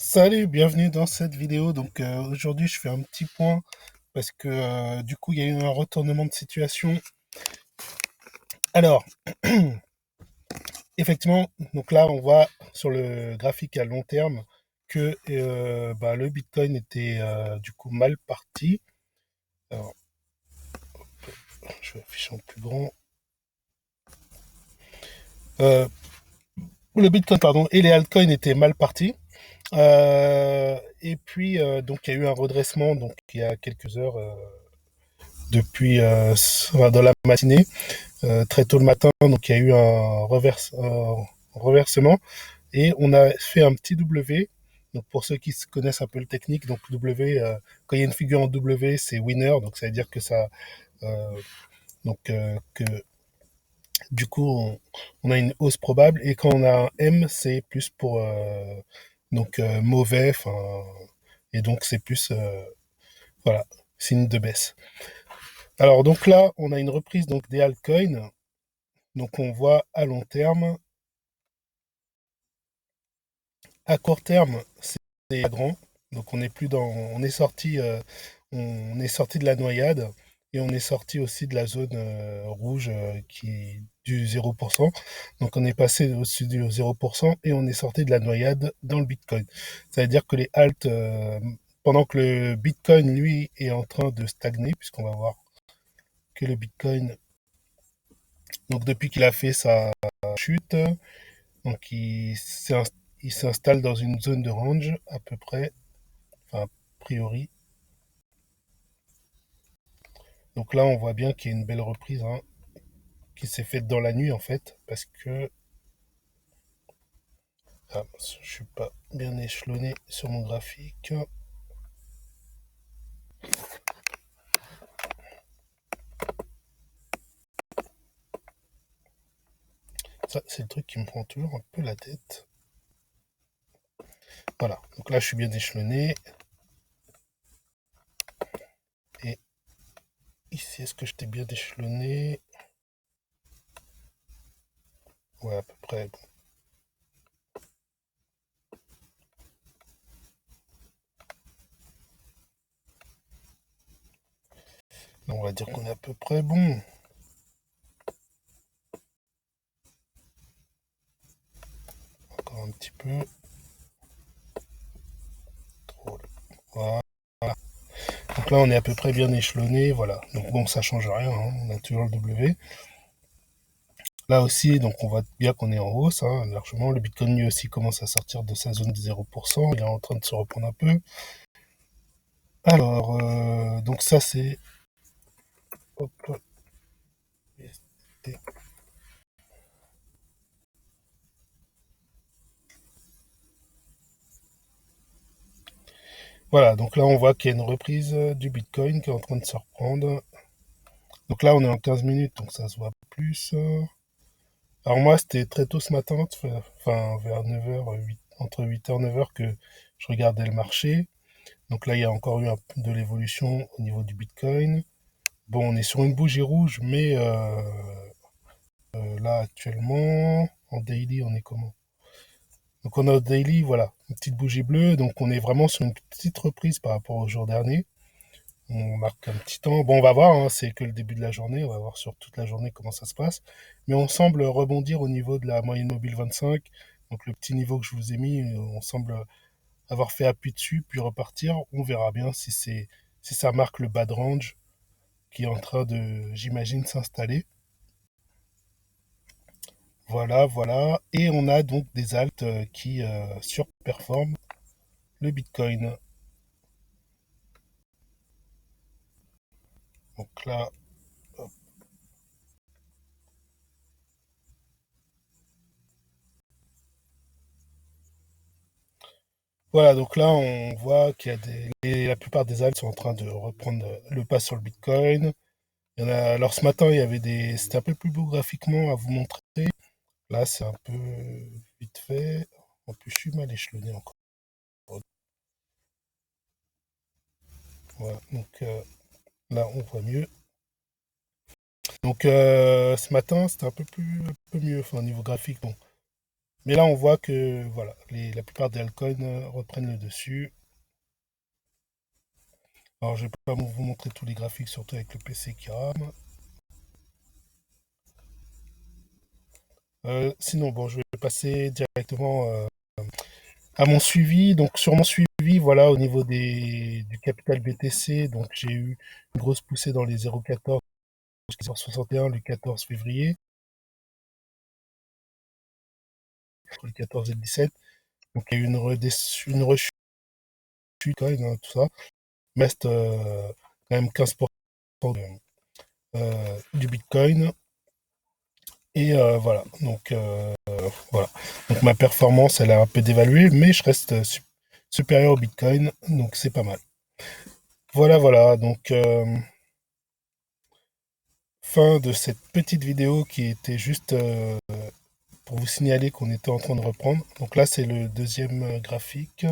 Salut, bienvenue dans cette vidéo. Aujourd'hui, je fais un petit point parce que du coup, il y a eu un retournement de situation. Alors, effectivement, donc là, on voit sur le graphique à long terme que le Bitcoin était du coup mal parti. Alors, je vais afficher en plus grand. Euh, le Bitcoin, pardon, et les altcoins étaient mal partis. Donc, il y a eu un redressement donc il y a quelques heures dans la matinée. Très tôt le matin, donc il y a eu un reversement et on a fait un petit W. Donc pour ceux qui connaissent un peu le technique, donc W, quand il y a une figure en W, c'est winner, donc ça veut dire que euh, que du coup on a une hausse probable et quand on a un M, c'est plus pour mauvais, et donc c'est plus voilà, signe de baisse. Alors donc là, on a une reprise donc des altcoins. Donc on voit à long terme. À court terme, c'est pas grand. Donc on est plus dans, on est sorti de la noyade et on est sorti aussi de la zone rouge qui est du 0%. Donc on est passé au-dessus du 0% et on est sorti de la noyade dans le Bitcoin. Ça veut dire que les halts, pendant que le Bitcoin lui est en train de stagner, puisqu'on va voir que le Bitcoin, donc depuis qu'il a fait sa chute, donc il s'installe dans une zone de range à peu près, enfin, a priori. Donc là, on voit bien qu'il y a une belle reprise hein, qui s'est faite dans la nuit en fait, parce que je suis pas bien échelonné sur mon graphique. Ça, c'est le truc qui me prend toujours un peu la tête. Voilà, donc là, je suis bien échelonné. Et ici, est-ce que je t'ai bien échelonné? Ouais, à peu près. Bon. On va dire qu'on est à peu près bon. Encore un petit peu. Trop. Voilà. Donc là, on est à peu près bien échelonné. Voilà. Donc bon, ça change rien. Hein. On a toujours le W. Là aussi, donc on voit bien qu'on est en hausse, hein, largement. Le Bitcoin lui aussi commence à sortir de sa zone de 0%. Il est en train de se reprendre un peu. Alors, donc ça c'est... Hop, voilà, donc là on voit qu'il y a une reprise du Bitcoin qui est en train de se reprendre. Donc là on est en 15 minutes, donc ça se voit plus. Alors moi c'était très tôt ce matin, enfin vers 9h, entre 8h et 9h que je regardais le marché. Donc là il y a encore eu de l'évolution au niveau du Bitcoin. Bon, on est sur une bougie rouge, mais là actuellement, en daily, on est comment? Donc on a au daily, voilà, une petite bougie bleue, donc on est vraiment sur une petite reprise par rapport au jour dernier. On marque un petit temps. Bon, on va voir, hein, c'est que le début de la journée, on va voir sur toute la journée comment ça se passe. Mais on semble rebondir au niveau de la moyenne mobile 25. Donc le petit niveau que je vous ai mis, on semble avoir fait appui dessus, puis repartir. On verra bien si ça marque le bas de range qui est en train de, j'imagine, s'installer. Voilà, voilà. Et on a donc des alts qui surperforment le Bitcoin. Donc là, hop. Voilà, donc là, on voit qu'il y a la plupart des alts sont en train de reprendre le pas sur le Bitcoin. Alors ce matin, il y avait c'était un peu plus beau graphiquement à vous montrer. Là, c'est un peu vite fait. En plus, je suis mal échelonné encore. Voilà, donc là, on voit mieux. Donc ce matin, c'était un peu mieux, enfin, au niveau graphique. Bon, Mais là, on voit que voilà, la plupart des altcoins reprennent le dessus. Alors, je vais pas vous montrer tous les graphiques, surtout avec le PC qui rame. Sinon, bon, je vais passer directement à mon suivi. Donc, sur mon suivi, voilà, au niveau du capital BTC, donc j'ai eu une grosse poussée dans les 0,14 jusqu'à 61 le 14 février, entre le 14 et le 17. Donc, il y a eu une rechute, quand même, hein, tout ça. Mais reste quand même 15% du Bitcoin. Et voilà. Voilà. Donc, ma performance, elle a un peu dévalué, mais je reste supérieur au Bitcoin. Donc, c'est pas mal. Voilà, voilà. Donc, fin de cette petite vidéo qui était juste pour vous signaler qu'on était en train de reprendre. Donc là, c'est le deuxième graphique.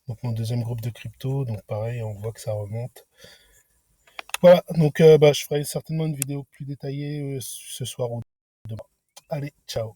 Donc mon deuxième groupe de crypto. Donc pareil, on voit que ça remonte. Voilà, donc bah, je ferai certainement une vidéo plus détaillée ce soir ou demain. Allez, ciao.